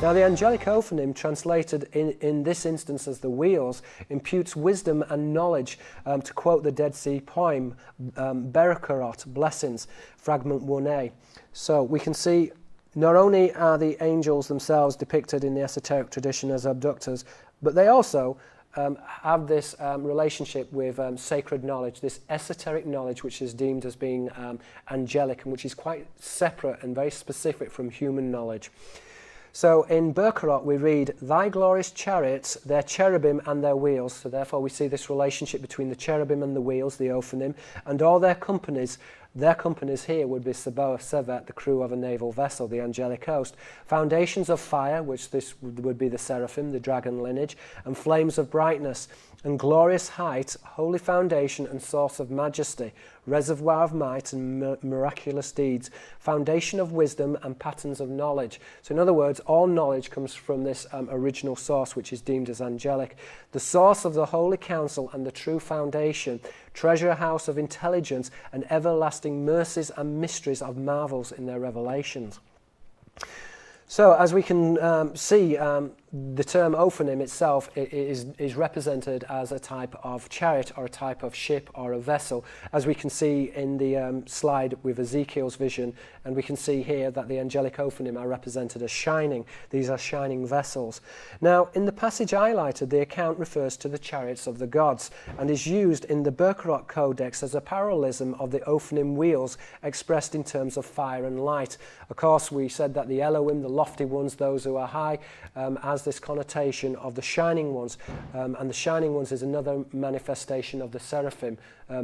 Now the angelic Ophanim, translated in this instance as the wheels, imputes wisdom and knowledge, to quote the Dead Sea poem, Berekarot, blessings, fragment 1a. So we can see not only are the angels themselves depicted in the esoteric tradition as abductors, but they also have this relationship with sacred knowledge, this esoteric knowledge which is deemed as being angelic and which is quite separate and very specific from human knowledge. So in Berekarot we read, "Thy glorious chariots, their cherubim and their wheels," so therefore we see this relationship between the cherubim and the wheels, the Ophanim, and all their companies. Their companies here would be Sabaoth, Sevet, the crew of a naval vessel, the angelic host. Foundations of fire, which this would be the Seraphim, the dragon lineage, and flames of brightness, and glorious height, holy foundation and source of majesty, reservoir of might and miraculous deeds, foundation of wisdom and patterns of knowledge. So in other words, all knowledge comes from this original source, which is deemed as angelic. The source of the holy counsel and the true foundation, treasure house of intelligence and everlasting mercies and mysteries of marvels in their revelations. So as we can see, the term Ophanim itself is represented as a type of chariot or a type of ship or a vessel, as we can see in the slide with Ezekiel's vision, and we can see here that the angelic Ophanim are represented as shining. These are shining vessels. Now, in the passage highlighted, the account refers to the chariots of the gods and is used in the Berekarot Codex as a parallelism of the Ophanim wheels expressed in terms of fire and light. Of course, we said that the Elohim, the lofty ones, those who are high, has this connotation of the shining ones, and the shining ones is another manifestation of the Seraphim,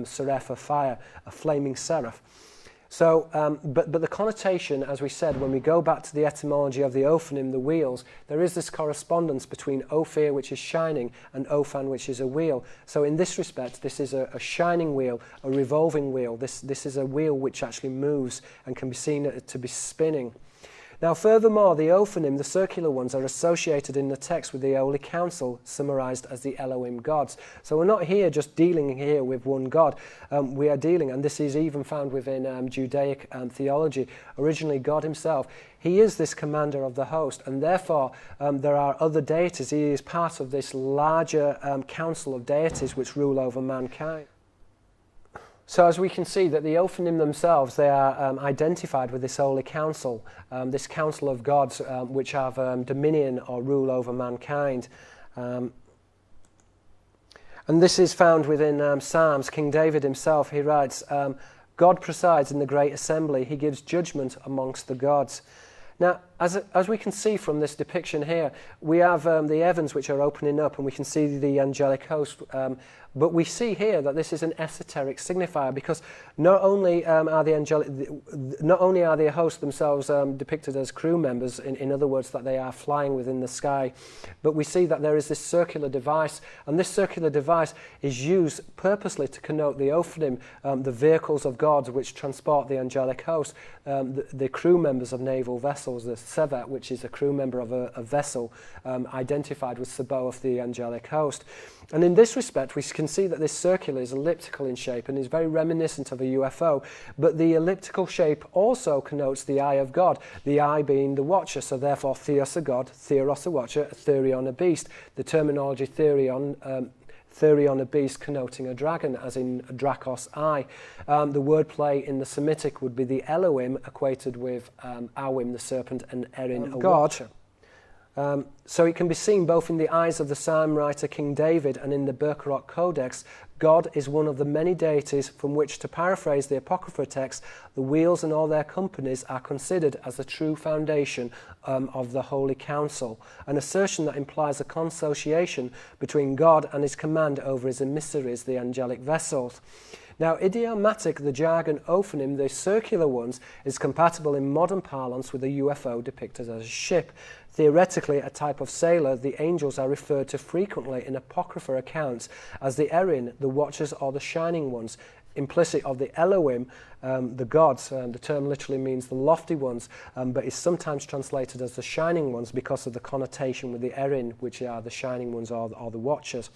seraph of fire, a flaming seraph. So, but the connotation, as we said, when we go back to the etymology of the Ophanim, the wheels, there is this correspondence between Ophir, which is shining, and Ophan, which is a wheel. So in this respect, this is a shining wheel, a revolving wheel. This is a wheel which actually moves and can be seen to be spinning. Now, furthermore, the Ophanim, the circular ones, are associated in the text with the Holy Council, summarized as the Elohim gods. So we're not here just dealing here with one God. We are dealing, and this is even found within Judaic theology, originally God himself. He is this commander of the host, and therefore there are other deities. He is part of this larger council of deities which rule over mankind. So as we can see that the Ophanim themselves, they are identified with this holy council, this council of gods which have dominion or rule over mankind. And this is found within Psalms. King David himself, he writes, God presides in the great assembly, he gives judgment amongst the gods. Now, as we can see from this depiction here, we have the heavens which are opening up, and we can see the angelic host. But we see here that this is an esoteric signifier, because not only are the hosts themselves depicted as crew members, in other words, that they are flying within the sky, but we see that there is this circular device, and this circular device is used purposely to connote the Ophanim, the vehicles of God which transport the angelic host, the crew members of naval vessels, the Sevet, which is a crew member of a vessel identified with Sabaoth, the angelic host. And in this respect, we can see that this circular is elliptical in shape and is very reminiscent of a UFO, but the elliptical shape also connotes the eye of God, the eye being the watcher, so therefore Theos a god, Theros a watcher, Therion a beast. The terminology Therion a beast connoting a dragon, as in Dracos eye. The wordplay in the Semitic would be the Elohim equated with Awim, the serpent, and Erin, a watcher. So it can be seen both in the eyes of the psalm writer King David and in the Berekarot Codex. God is one of the many deities from which, to paraphrase the Apocrypha text, the wheels and all their companies are considered as the true foundation of the Holy Council, an assertion that implies a consociation between God and his command over his emissaries, the angelic vessels. Now, idiomatic, the jargon Ophanim, the circular ones, is compatible in modern parlance with a UFO depicted as a ship. Theoretically, a type of sailor, the angels are referred to frequently in Apocrypha accounts as the Erin, the watchers, or the shining ones. Implicit of the Elohim, the gods, the term literally means the lofty ones, but is sometimes translated as the shining ones because of the connotation with the Erin, which are the shining ones or the watchers.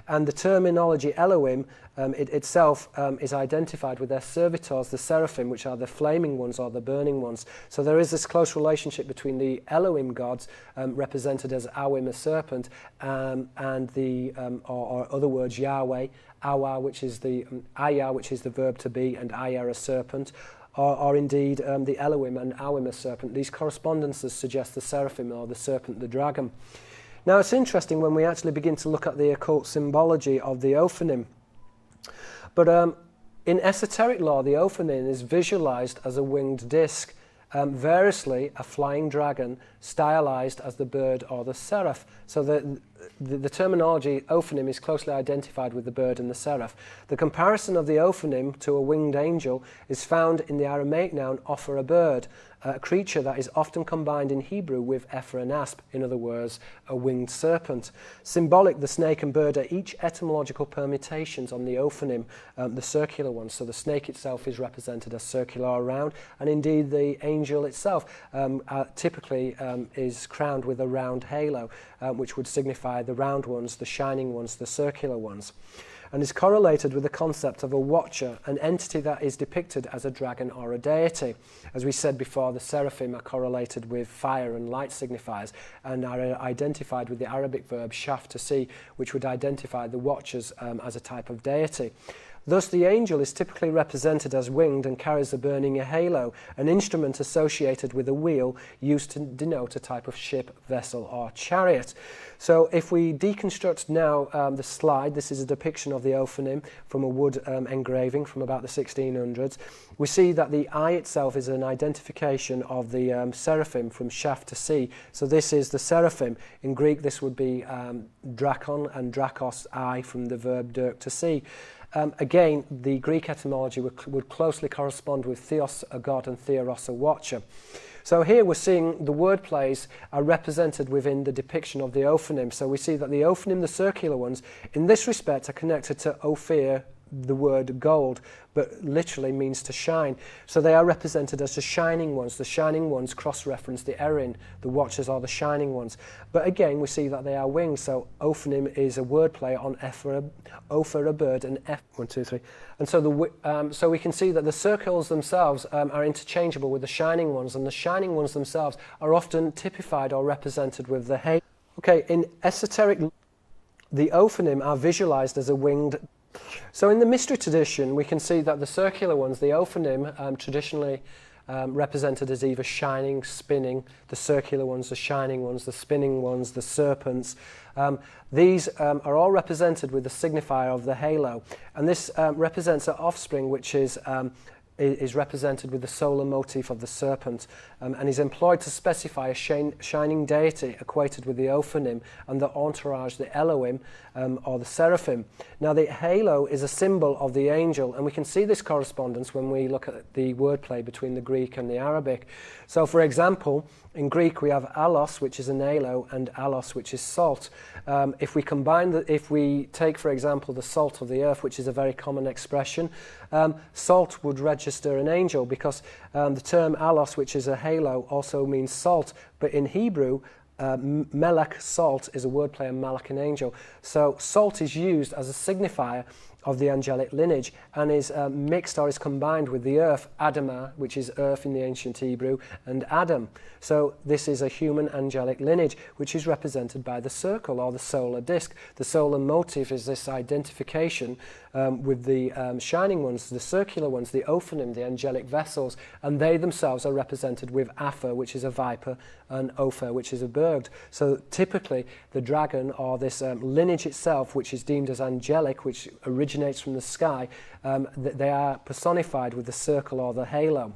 And the terminology Elohim itself is identified with their servitors, the Seraphim, which are the flaming ones or the burning ones. So there is this close relationship between the Elohim gods, represented as Awim, a serpent, and the, or other words, Yahweh, Awa, which is the Aya, which is the verb to be, and Aya, a serpent, or indeed the Elohim and Awim, a serpent. These correspondences suggest the Seraphim or the serpent, the dragon. Now it's interesting when we actually begin to look at the occult symbology of the Ophanim. But in esoteric lore, the Ophanim is visualized as a winged disc, variously a flying dragon stylized as the bird or the seraph. So the terminology Ophanim is closely identified with the bird and the seraph. The comparison of the Ophanim to a winged angel is found in the Aramaic noun offer, a bird, a creature that is often combined in Hebrew with Ephra and Asp, in other words, a winged serpent. Symbolic, the snake and bird are each etymological permutations on the Ophanim, the circular ones. So the snake itself is represented as circular or round, and indeed the angel itself typically is crowned with a round halo, which would signify the round ones, the shining ones, the circular ones, and is correlated with the concept of a watcher, an entity that is depicted as a dragon or a deity. As we said before, the Seraphim are correlated with fire and light signifiers and are identified with the Arabic verb shaf, to see, which would identify the watchers as a type of deity. Thus, the angel is typically represented as winged and carries a burning halo, an instrument associated with a wheel used to denote a type of ship, vessel, or chariot. So if we deconstruct now the slide, this is a depiction of the Ophanim from a wood engraving from about the 1600s. We see that the eye itself is an identification of the Seraphim from Shaf to see. So this is the Seraphim. In Greek, this would be drakon and drakos, eye, from the verb dirk, to see. Again, the Greek etymology would closely correspond with theos, a god, and theoros, a watcher. So here we're seeing the word plays are represented within the depiction of the Ophanim. So we see that the Ophanim, the circular ones, in this respect are connected to Ophir, the word gold, but literally means to shine. So they are represented as the shining ones. The shining ones cross-reference the Erin, the watchers are the shining ones. But again, we see that they are winged. So Ophanim is a wordplay on Ophir, a bird, and F, 1, 2, 3. And so so we can see that the circles themselves are interchangeable with the shining ones, and the shining ones themselves are often typified or represented with the hay. Okay, in esoteric, the Ophanim are visualized as a winged. So in the mystery tradition, we can see that the circular ones, the Ophanim, traditionally represented as either shining, spinning, the circular ones, the shining ones, the spinning ones, the serpents. These are all represented with the signifier of the halo. And this represents an offspring which is represented with the solar motif of the serpent, and is employed to specify a shining deity equated with the Ophanim and the entourage, the Elohim, or the Seraphim. Now the halo is a symbol of the angel, and we can see this correspondence when we look at the wordplay between the Greek and the Arabic. So for example, in Greek we have alos, which is an halo, and alos, which is salt. If we take, for example, the salt of the earth, which is a very common expression, salt would register an angel, because the term alos, which is a halo, also means salt. But in Hebrew, melech, salt, is a wordplay on malach, an angel. So salt is used as a signifier of the angelic lineage, and is mixed or is combined with the earth, Adamah, which is earth in the ancient Hebrew, and Adam. So this is a human angelic lineage, which is represented by the circle or the solar disk. The solar motif is this identification with the shining ones, the circular ones, the Ophanim, the angelic vessels, and they themselves are represented with Apha, which is a viper, and Ophir, which is a bird. So typically the dragon, or this lineage itself, which is deemed as angelic, which originates from the sky, they are personified with the circle or the halo.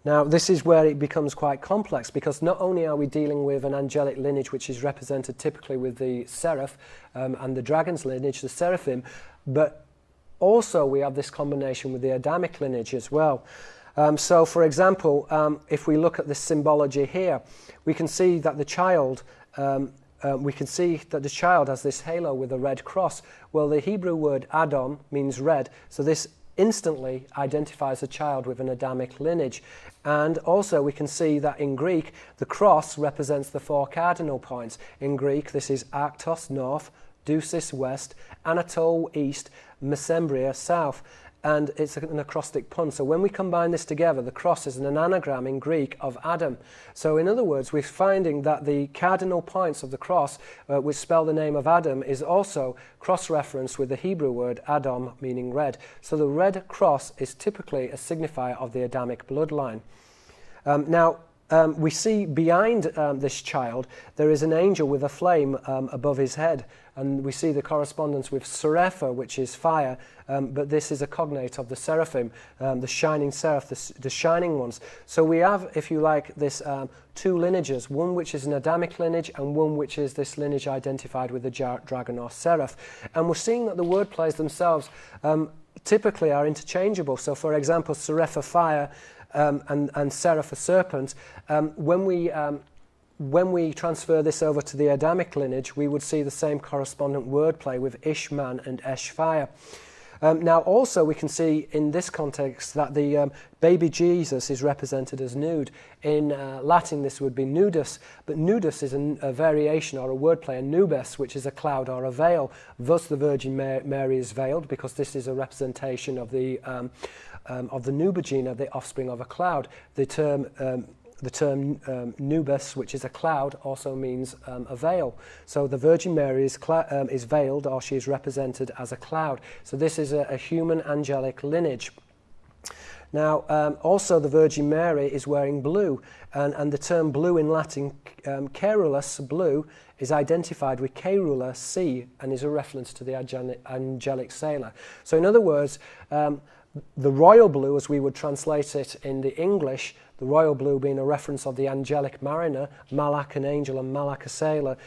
Now, this is where it becomes quite complex, because not only are we dealing with an angelic lineage which is represented typically with the seraph and the dragon's lineage, the seraphim, but also we have this combination with the Adamic lineage as well. So, for example, if we look at this symbology here, we can see that the child has this halo with a red cross. Well, the Hebrew word Adam means red, so this instantly identifies a child with an Adamic lineage. And also we can see that in Greek, the cross represents the 4 cardinal points. In Greek, this is arctos, north, Ducis west, Anatole east, Mesembria south. And it's an acrostic pun. So when we combine this together, the cross is an anagram in Greek of Adam. So in other words, we're finding that the cardinal points of the cross, which spell the name of Adam, is also cross-referenced with the Hebrew word Adam, meaning red. So the red cross is typically a signifier of the Adamic bloodline. We see behind this child, there is an angel with a flame above his head. And we see the correspondence with Seraphim, which is fire, but this is a cognate of the Seraphim, the shining seraph, the shining ones. So we have, if you like, this two lineages, one which is an Adamic lineage and one which is this lineage identified with the dragon or seraph. And we're seeing that the word plays themselves typically are interchangeable. So for example, Seraph fire and Seraph serpent, when we transfer this over to the Adamic lineage, we would see the same correspondent wordplay with Ishman and Eshfire. Now also we can see in this context that the baby Jesus is represented as nude. In Latin this would be nudus, but nudus is a variation or a wordplay, a nubes, which is a cloud or a veil. Thus the Virgin Mary is veiled because this is a representation of the nubagina, the offspring of a cloud. The term nubes, which is a cloud, also means a veil. So the Virgin Mary is veiled, or she is represented as a cloud. So this is a human angelic lineage. Now, also the Virgin Mary is wearing blue, and the term blue in Latin, cerulus, blue, is identified with cerula, sea, and is a reference to the angelic sailor. So in other words, the royal blue, as we would translate it in the English, the royal blue being a reference of the angelic mariner, Malak an angel and Malak a sailor,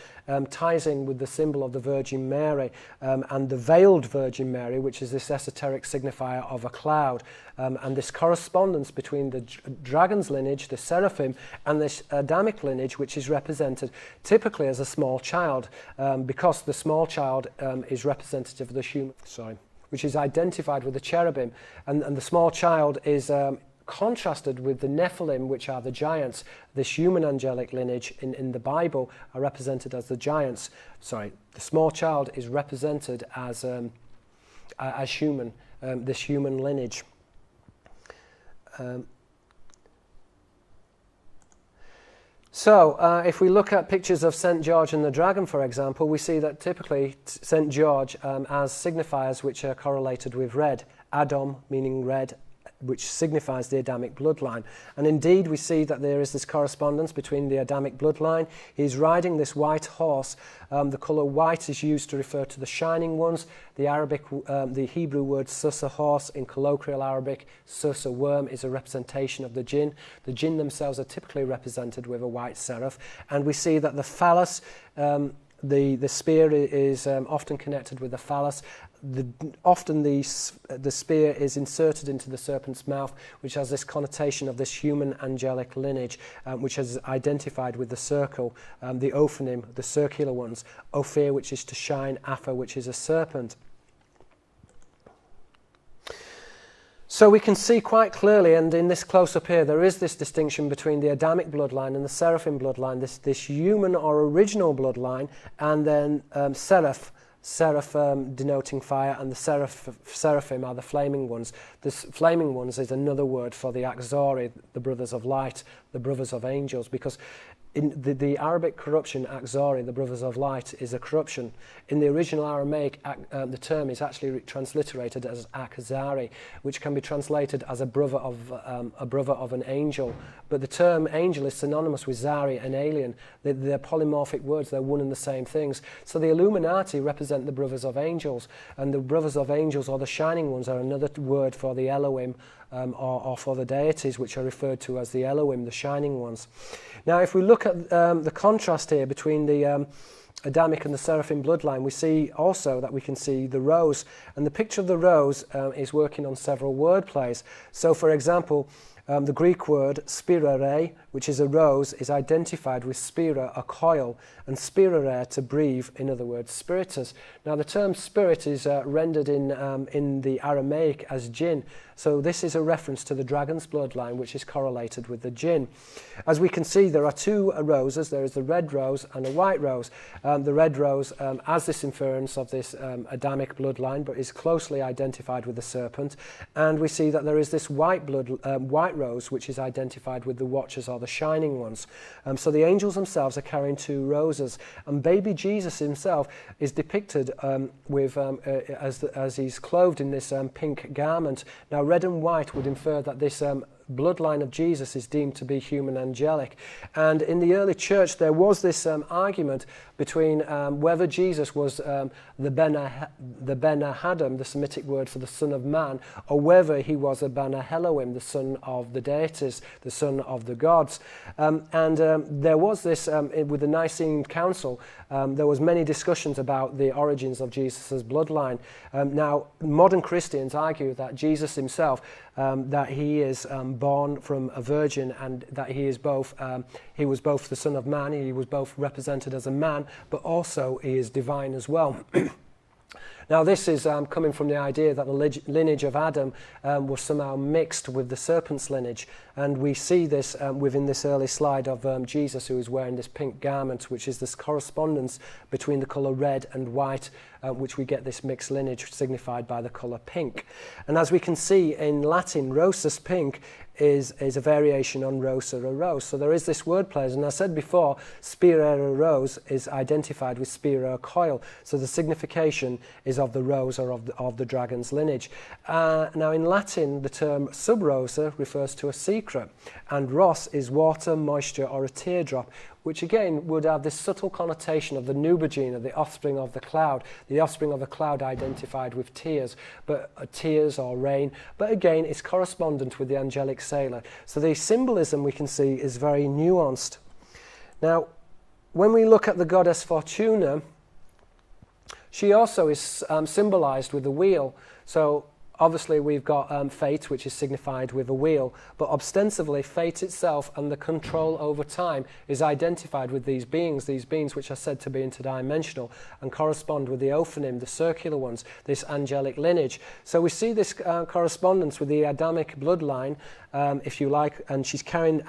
ties in with the symbol of the Virgin Mary, and the veiled Virgin Mary, which is this esoteric signifier of a cloud. And this correspondence between the dragon's lineage, the Seraphim, and this Adamic lineage, which is represented typically as a small child, because the small child is representative of the human, which is identified with the cherubim, and the small child is contrasted with the Nephilim, which are the giants. This human angelic lineage in the Bible are represented as the giants. The small child is represented as human, this human lineage. If we look at pictures of St. George and the dragon, for example, we see that typically St. George has signifiers which are correlated with red. Adam, meaning red, which signifies the Adamic bloodline. And indeed, we see that there is this correspondence between the Adamic bloodline. He's riding this white horse. The colour white is used to refer to the shining ones. The Hebrew word susa, horse, in colloquial Arabic, susa, worm, is a representation of the jinn. The jinn themselves are typically represented with a white seraph. And we see that the phallus, the spear is often connected with the phallus. Often the spear is inserted into the serpent's mouth, which has this connotation of this human angelic lineage, which is identified with the circle, the Ophanim, the circular ones, Ophir, which is to shine, Apha, which is a serpent. So we can see quite clearly, and in this close-up here, there is this distinction between the Adamic bloodline and the Seraphim bloodline, this human or original bloodline, and then Seraph denoting fire, and the Seraphim are the flaming ones. The flaming ones is another word for the Axori, the brothers of light, the brothers of angels, because in the Arabic corruption, Axori, the brothers of light, is a corruption. In the original Aramaic, the term is actually transliterated as Akzari, which can be translated as a brother of an angel. But the term angel is synonymous with Zari, an alien. They're polymorphic words, they're one and the same things. So the Illuminati represent the brothers of angels, and the brothers of angels, or the shining ones, are another word for the Elohim, or for the deities, which are referred to as the Elohim, the shining ones. Now, if we look at the contrast here between the Adamic and the Seraphim bloodline, we see also that we can see the rose, and the picture of the rose is working on several word plays. So, for example, The Greek word spirare, which is a rose, is identified with spira, a coil, and spirare, to breathe, in other words, spiritus. Now the term spirit is rendered in the Aramaic as jinn, so this is a reference to the dragon's bloodline, which is correlated with the jinn. As we can see, there are two roses. There is the red rose and a white rose. The red rose has this inference of this Adamic bloodline, but is closely identified with the serpent. And we see that there is this white rose, which is identified with the watchers, or the shining ones. So the angels themselves are carrying two roses, and baby Jesus himself is depicted as he's clothed in this pink garment. Now, red and white would infer that this bloodline of Jesus is deemed to be human angelic. And in the early church there was this argument between whether Jesus was the Ben Ahadam, the Semitic word for the Son of Man, or whether he was a Ben Elohim, the son of the deities, the son of the gods. There was this, with the Nicene Council, there was many discussions about the origins of Jesus' bloodline. Now, modern Christians argue that Jesus himself, that he is born from a virgin, and that he is both, he was both the Son of Man, he was both represented as a man, but also he is divine as well. Now this is coming from the idea that the lineage of Adam was somehow mixed with the serpent's lineage, and we see this within this early slide of Jesus, who is wearing this pink garment, which is this correspondence between the colour red and white, which we get this mixed lineage signified by the colour pink. And as we can see in Latin, rosus pink is a variation on rosa, a rose. So there is this wordplay, and I said before, spira, a rose, is identified with spira, a coil. So the signification is of the rose, or of the dragon's lineage. Now in Latin, the term sub rosa refers to a secret, and ros is water, moisture, or a teardrop, which again would have this subtle connotation of the Nubagena, the offspring of the cloud identified with tears, but tears or rain, but again it's correspondent with the angelic sailor. So the symbolism we can see is very nuanced. Now, when we look at the goddess Fortuna, she also is symbolized with the wheel. So obviously we've got fate, which is signified with a wheel, but ostensibly fate itself and the control over time is identified with these beings which are said to be interdimensional and correspond with the Ophanim, the circular ones, this angelic lineage. So we see this correspondence with the Adamic bloodline, if you like, and she's carrying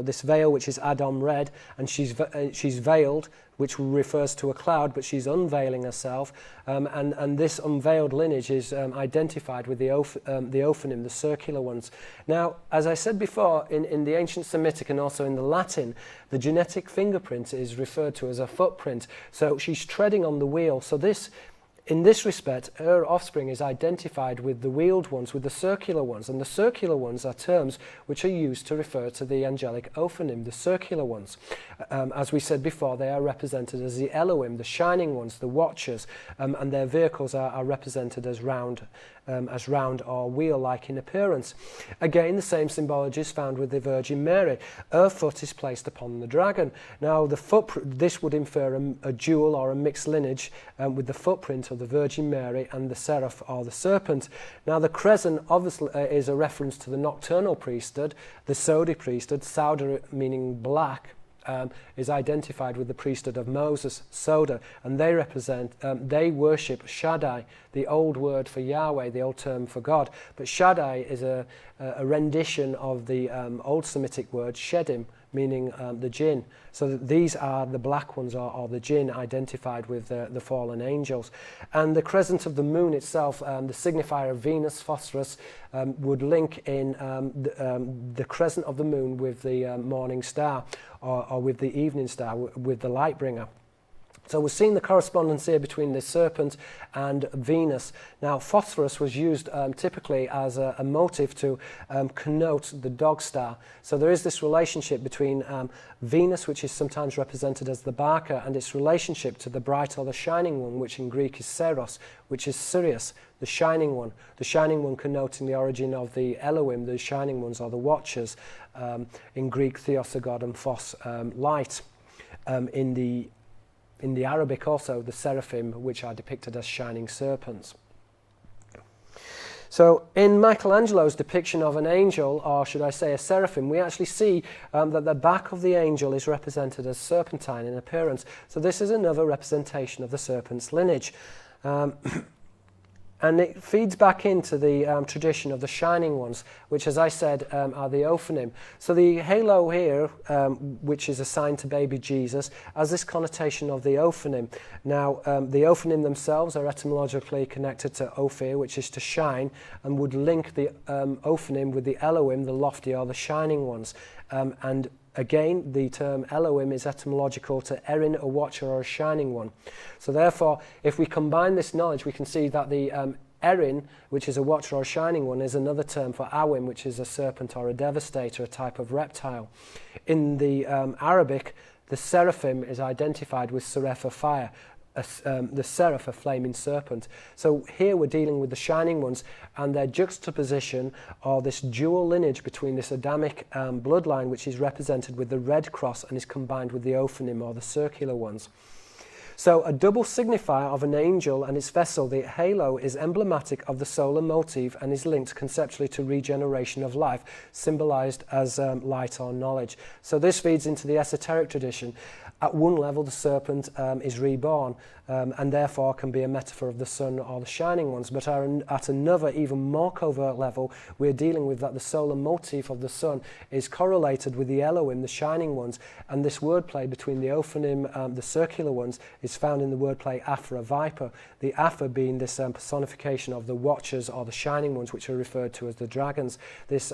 this veil, which is Adam red, and she's veiled, which refers to a cloud, but she's unveiling herself, and this unveiled lineage is identified with the Ophanim, the circular ones. Now, as I said before, in the ancient Semitic and also in the Latin, the genetic fingerprint is referred to as a footprint. So she's treading on the wheel. So in this respect, her offspring is identified with the wheeled ones, with the circular ones, and the circular ones are terms which are used to refer to the angelic Ophanim, the circular ones. As we said before, they are represented as the Elohim, the shining ones, the watchers, and their vehicles are represented as round or wheel-like in appearance. Again, the same symbology is found with the Virgin Mary. Her foot is placed upon the dragon. Now, this would infer a dual or a mixed lineage with the footprint of the Virgin Mary and the seraph or the serpent. Now, the crescent obviously is a reference to the nocturnal priesthood, the Sodi priesthood, Sauda meaning black, is identified with the priesthood of Moses, Soda, and they worship Shaddai, the old word for Yahweh, the old term for God. But Shaddai is a rendition of the old Semitic word Shedim, meaning the jinn. So these are the black ones, or the jinn identified with the fallen angels. And the crescent of the moon itself, the signifier of Venus, Phosphorus, would link in the crescent of the moon with the morning star, or with the evening star, with the light bringer. So we're seeing the correspondence here between the serpent and Venus. Now, phosphorus was used typically as a motive to connote the dog star. So there is this relationship between Venus, which is sometimes represented as the Barker, and its relationship to the bright or the shining one, which in Greek is Seros, which is Sirius, the shining one connoting the origin of the Elohim, the shining ones, or the watchers, in Greek Theos, the God, and Phos, light. In the Arabic also, the Seraphim, which are depicted as shining serpents. So in Michelangelo's depiction of an angel, or should I say a seraphim, we actually see that the back of the angel is represented as serpentine in appearance. So this is another representation of the serpent's lineage. And it feeds back into the tradition of the shining ones, which, as I said, are the Ophanim. So the halo here, which is assigned to baby Jesus, has this connotation of the Ophanim. Now, the Ophanim themselves are etymologically connected to Ophir, which is to shine, and would link the Ophanim with the Elohim, the lofty or the shining ones. And again, the term Elohim is etymological to Erin, a watcher or a shining one. So therefore, if we combine this knowledge, we can see that the Erin, which is a watcher or a shining one, is another term for Awim, which is a serpent or a devastator, a type of reptile. In the Arabic, the seraphim is identified with seraph, a fire, the seraph, a flaming serpent. So here we're dealing with the shining ones and their juxtaposition, or this dual lineage between this Adamic bloodline, which is represented with the red cross and is combined with the Ophanim, or the circular ones. So a double signifier of an angel and its vessel, the halo, is emblematic of the solar motif and is linked conceptually to regeneration of life, symbolized as light or knowledge. So this feeds into the esoteric tradition. At one level, the serpent is reborn and therefore can be a metaphor of the sun or the shining ones. But at another, even more covert level, we're dealing with that the solar motif of the sun is correlated with the Elohim, the shining ones, and this wordplay between the Ophanim, the circular ones, is found in the wordplay Aphra, viper, the Aphra being this personification of the watchers or the shining ones, which are referred to as the dragons. This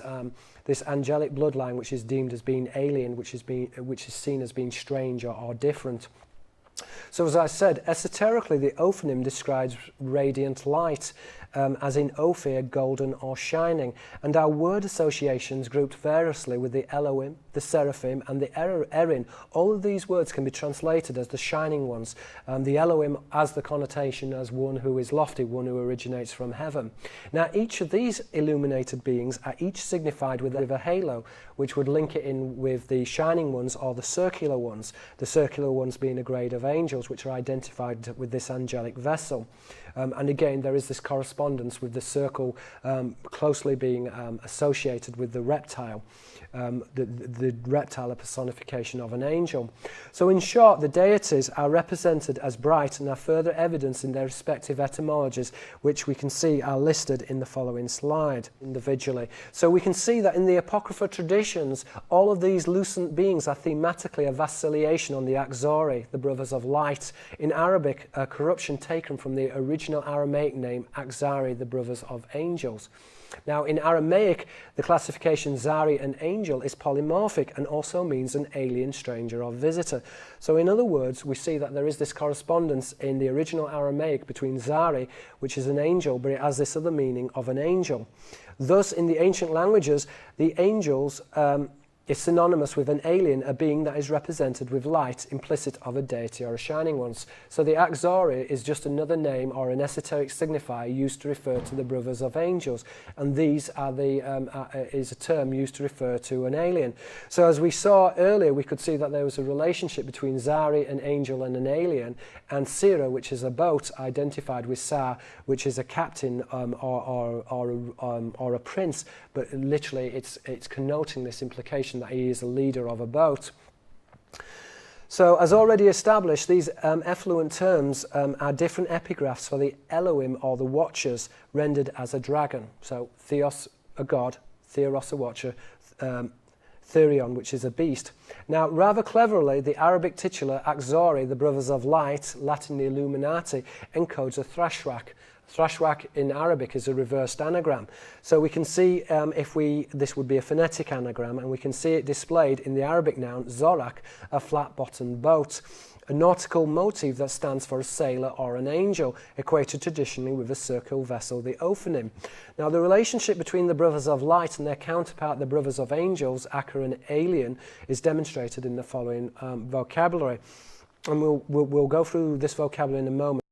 angelic bloodline, which is deemed as being alien, which is seen as being strange or different. So as I said, esoterically, the Ophanim describes radiant light, as in Ophir, golden or shining, and our word associations grouped variously with the Elohim, the Seraphim, and the Erin. All of these words can be translated as the shining ones. The Elohim has the connotation as one who is lofty, one who originates from heaven. Now, each of these illuminated beings are each signified with a halo, which would link it in with the shining ones or the circular ones being a grade of angels, which are identified with this angelic vessel. And again, there is this correspondence with the circle closely being associated with the reptile. The reptile, a personification of an angel. So in short, the deities are represented as bright and are further evidence in their respective etymologies, which we can see are listed in the following slide individually. So we can see that in the Apocrypha traditions, all of these lucent beings are thematically a vassalliation on the Axori, the brothers of light. In Arabic, a corruption taken from the original Aramaic name Axari, the brothers of angels. Now, in Aramaic, the classification Zari, an angel, is polymorphic and also means an alien, stranger, or visitor. So in other words, we see that there is this correspondence in the original Aramaic between Zari, which is an angel, but it has this other meaning of an angel. Thus, in the ancient languages, the angels is synonymous with an alien, a being that is represented with light, implicit of a deity or a shining one. So the Axori is just another name or an esoteric signifier used to refer to the brothers of angels, and these are is a term used to refer to an alien. So as we saw earlier, we could see that there was a relationship between Zari, an angel, and an alien, and Sira, which is a boat, identified with Sa, which is a captain or a prince, but literally it's connoting this implication that he is a leader of a boat. So, as already established, these effluent terms are different epigraphs for the Elohim, or the watchers, rendered as a dragon. So, Theos, a god, Theros, a watcher, Therion, which is a beast. Now, rather cleverly, the Arabic titular Axori, the brothers of light, Latin the Illuminati, encodes a thrashrak. Thrashrak in Arabic is a reversed anagram. So we can see this would be a phonetic anagram, and we can see it displayed in the Arabic noun Zorak, a flat-bottomed boat, a nautical motif that stands for a sailor or an angel, equated traditionally with a circle vessel, the Ophanim. Now, the relationship between the brothers of light and their counterpart, the brothers of angels, Acher and Alien, is demonstrated in the following vocabulary. And we'll go through this vocabulary in a moment.